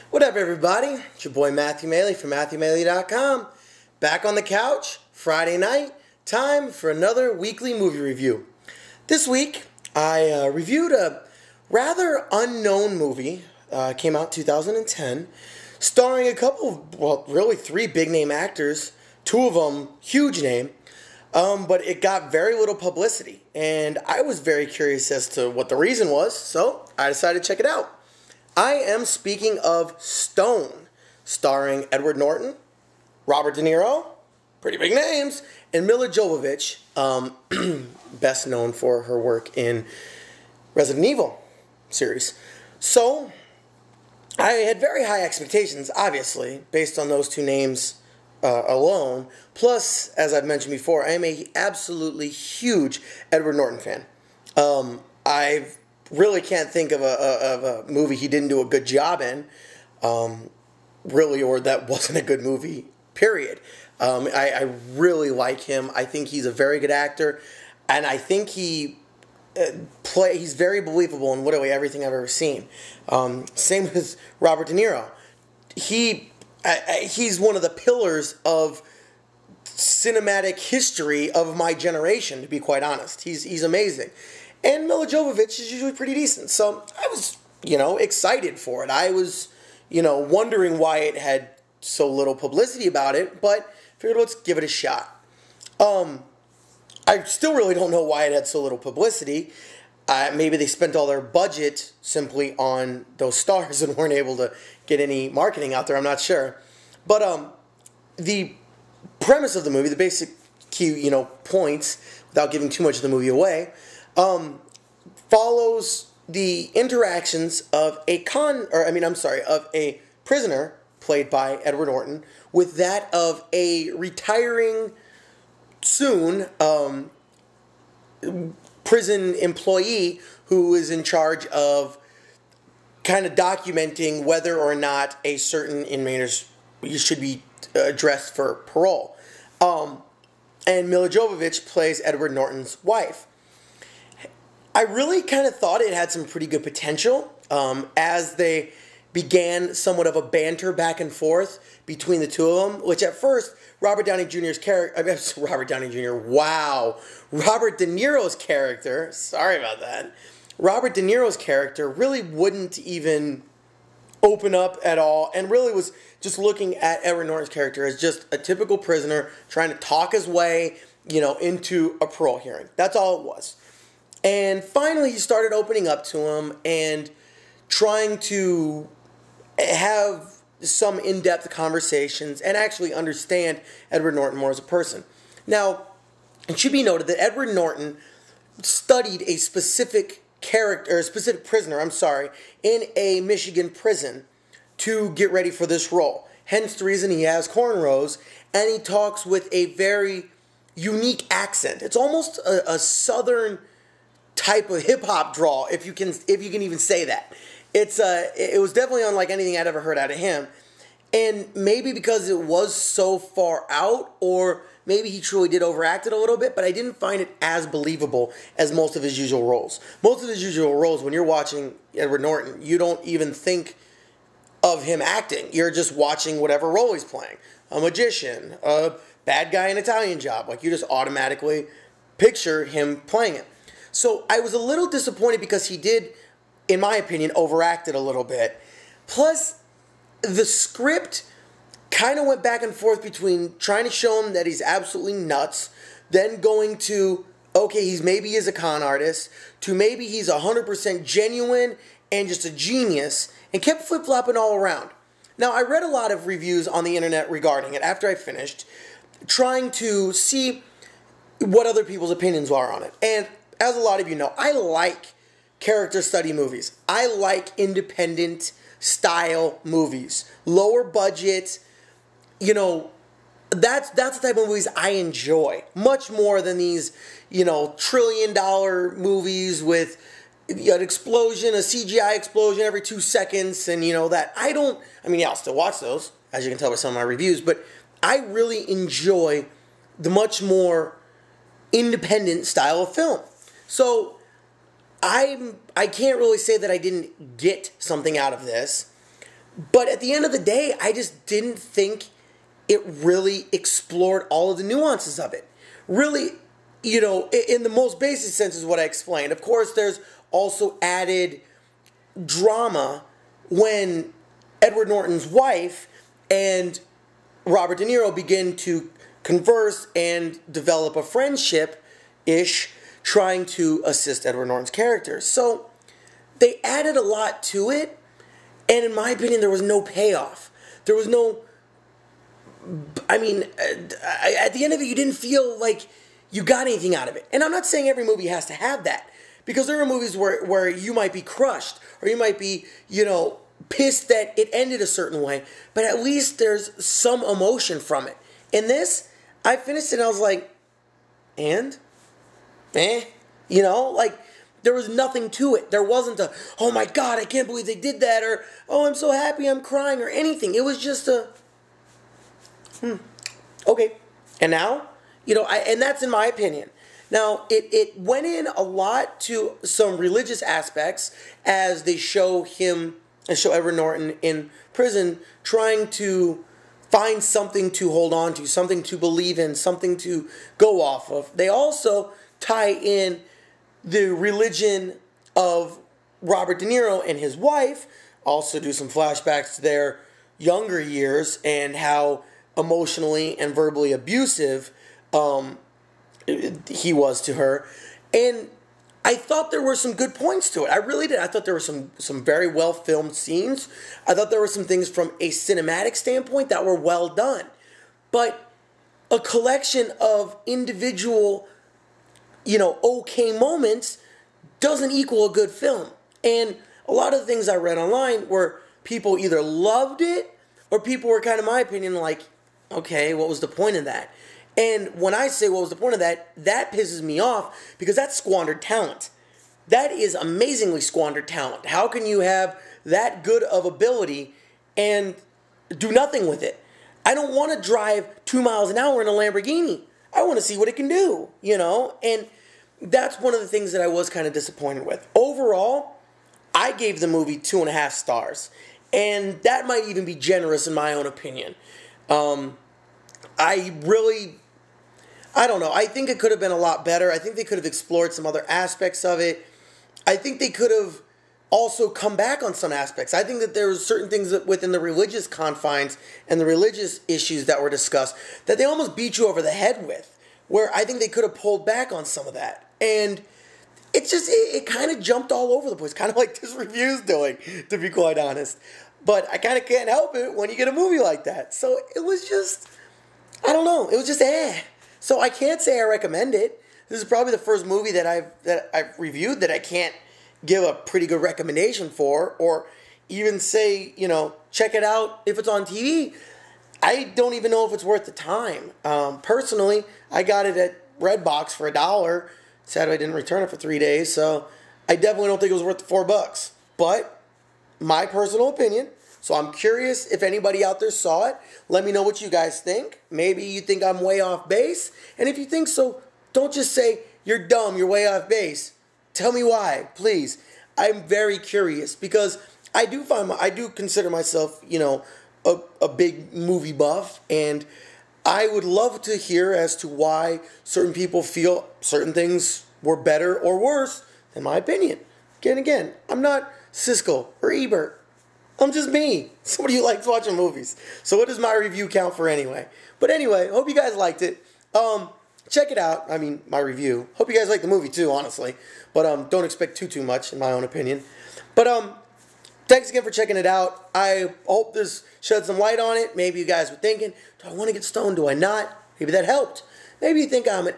What up, everybody? It's your boy Matthew Maley from MatthewMaley.com. Back on the couch, Friday night, time for another weekly movie review. This week, I reviewed a rather unknown movie, came out 2010, starring a couple, really three big name actors, two of them huge name, but it got very little publicity, and I was very curious as to what the reason was, so I decided to check it out. I am speaking of Stone, starring Edward Norton, Robert De Niro, pretty big names, and Milla Jovovich, best known for her work in Resident Evil series. So, I had very high expectations, obviously, based on those two names alone. Plus, as I've mentioned before, I am a absolutely huge Edward Norton fan. I really can't think of a movie he didn't do a good job in, really, or that wasn't a good movie, period. I really like him. I think he's a very good actor, and I think he's very believable in literally everything I've ever seen. Same with Robert De Niro. He's one of the pillars of cinematic history of my generation, to be quite honest. He's amazing. And Milla Jovovich is usually pretty decent. So I was, excited for it. I was, wondering why it had so little publicity about it, but figured let's give it a shot. I still really don't know why it had so little publicity. Maybe they spent all their budget simply on those stars and weren't able to get any marketing out there. I'm not sure. But the premise of the movie, the basic key, points, without giving too much of the movie away, follows the interactions of a prisoner played by Edward Norton with that of a retiring soon prison employee who is in charge of kind of documenting whether or not a certain inmate should be addressed for parole. And Milla Jovovich plays Edward Norton's wife. I really kind of thought it had some pretty good potential as they began somewhat of a banter back and forth between the two of them, which at first, Robert De Niro's character, sorry about that, Robert De Niro's character really wouldn't even open up at all and really was just looking at Edward Norton's character as just a typical prisoner trying to talk his way, into a parole hearing. That's all it was. And finally, he started opening up to him and trying to have some in-depth conversations and actually understand Edward Norton more as a person. Now, it should be noted that Edward Norton studied a specific prisoner, in a Michigan prison to get ready for this role. Hence the reason he has cornrows and he talks with a very unique accent. It's almost a southern type of hip-hop drawl, if you can even say that. It was definitely unlike anything I'd ever heard out of him. And maybe because it was so far out, or maybe he truly did overact it a little bit, but I didn't find it as believable as most of his usual roles. Most of his usual roles, when you're watching Edward Norton, you don't even think of him acting. You're just watching whatever role he's playing. A magician, a bad guy in Italian Job. Like, you just automatically picture him playing it. So I was a little disappointed because he did, in my opinion, overact it a little bit. Plus, the script kind of went back and forth between trying to show him that he's absolutely nuts, then going to, okay, he is a con artist, to maybe he's 100% genuine and just a genius, and kept flip-flopping all around. Now, I read a lot of reviews on the internet regarding it after I finished, trying to see what other people's opinions are on it. And as a lot of you know, I like character study movies. I like independent style movies. Lower budget, that's the type of movies I enjoy. Much more than these, $1 trillion movies with an explosion, a CGI explosion every 2 seconds, and that. I'll still watch those, as you can tell by some of my reviews, but I really enjoy the much more independent style of film. So I can't really say that I didn't get something out of this. But at the end of the day, I just didn't think it really explored all of the nuances of it. Really, in the most basic sense is what I explained. Of course, there's also added drama when Edward Norton's wife and Robert De Niro begin to converse and develop a friendship-ish, trying to assist Edward Norton's character. So they added a lot to it, and in my opinion, there was no payoff. There was no... I mean, at the end of it, you didn't feel like you got anything out of it. And I'm not saying every movie has to have that, because there are movies where you might be crushed, or you might be, pissed that it ended a certain way, but at least there's some emotion from it. In this, I finished it and I was like, and? Like, there was nothing to it. There wasn't a, oh my God, I can't believe they did that, or, oh, I'm so happy I'm crying, or anything. It was just a, okay. And now, and that's in my opinion. Now, it went in a lot to some religious aspects as they show Edward Norton in prison trying to find something to hold on to, something to believe in, something to go off of. They also tie in the religion of Robert De Niro and his wife, also do some flashbacks to their younger years and how emotionally and verbally abusive he was to her. And I thought there were some good points to it. I really did. I thought there were some very well filmed scenes. I thought there were some things from a cinematic standpoint that were well done. But a collection of individual, okay moments doesn't equal a good film. And a lot of the things I read online were people either loved it or people were kind of, my opinion, like, okay, what was the point of that? And when I say what was the point of that, that pisses me off because that's squandered talent. That is amazingly squandered talent. How can you have that good of ability and do nothing with it? I don't want to drive 2 miles an hour in a Lamborghini. I want to see what it can do, And that's one of the things that I was kind of disappointed with. Overall, I gave the movie 2.5 stars. And that might even be generous in my own opinion. I don't know. I think it could have been a lot better. I think they could have explored some other aspects of it. I think they could have also come back on some aspects. I think that there were certain things that within the religious confines and the religious issues that were discussed that they almost beat you over the head with, where I think they could have pulled back on some of that. And it kind of jumped all over the place, kind of like this review's doing, to be quite honest. But I kind of can't help it when you get a movie like that. So it was just, I don't know, it was just So I can't say I recommend it. This is probably the first movie that I've reviewed that I can't give a pretty good recommendation for, or even say, check it out if it's on TV. I don't even know if it's worth the time. Personally, I got it at Redbox for $1. Sad I didn't return it for 3 days, so I definitely don't think it was worth the $4. But my personal opinion. So I'm curious if anybody out there saw it. Let me know what you guys think. Maybe you think I'm way off base. And if you think so, don't just say, you're dumb, you're way off base. Tell me why, please. I'm very curious because I do consider myself, a big movie buff. And I would love to hear as to why certain people feel certain things were better or worse than my opinion. Again, I'm not Siskel or Ebert. I'm just me, somebody who likes watching movies. So what does my review count for anyway? But anyway, hope you guys liked it. Check it out. I mean, my review. Hope you guys like the movie too, honestly. But don't expect too much, in my own opinion. But thanks again for checking it out. I hope this shed some light on it. Maybe you guys were thinking, do I want to get stoned? Do I not? Maybe that helped. Maybe you think I'm an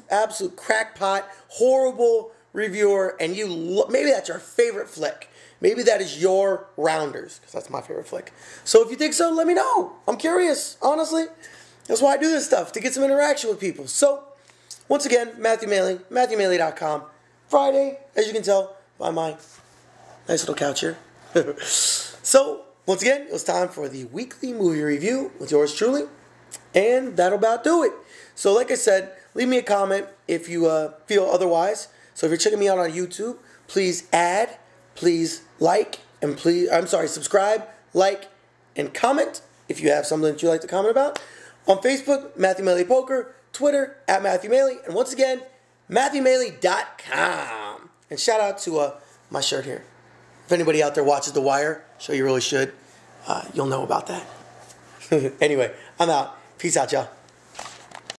absolute crackpot, horrible reviewer, and maybe that's your favorite flick. Maybe that is your Rounders, because that's my favorite flick. So if you think so, let me know. I'm curious, honestly. That's why I do this stuff, to get some interaction with people. So, once again, Matthew Maley, MatthewMaley.com. Friday, as you can tell by my nice little couch here. So, once again, it was time for the weekly movie review with yours truly. And that'll about do it. So, like I said, leave me a comment if you feel otherwise. So, if you're checking me out on YouTube, please subscribe, like, and comment if you have something that you'd like to comment about. On Facebook, Matthew Maley Poker. Twitter, at Matthew Maley. And once again, MatthewMaley.com. And shout out to my shirt here. If anybody out there watches The Wire, show you really should, you'll know about that. Anyway, I'm out. Peace out, y'all.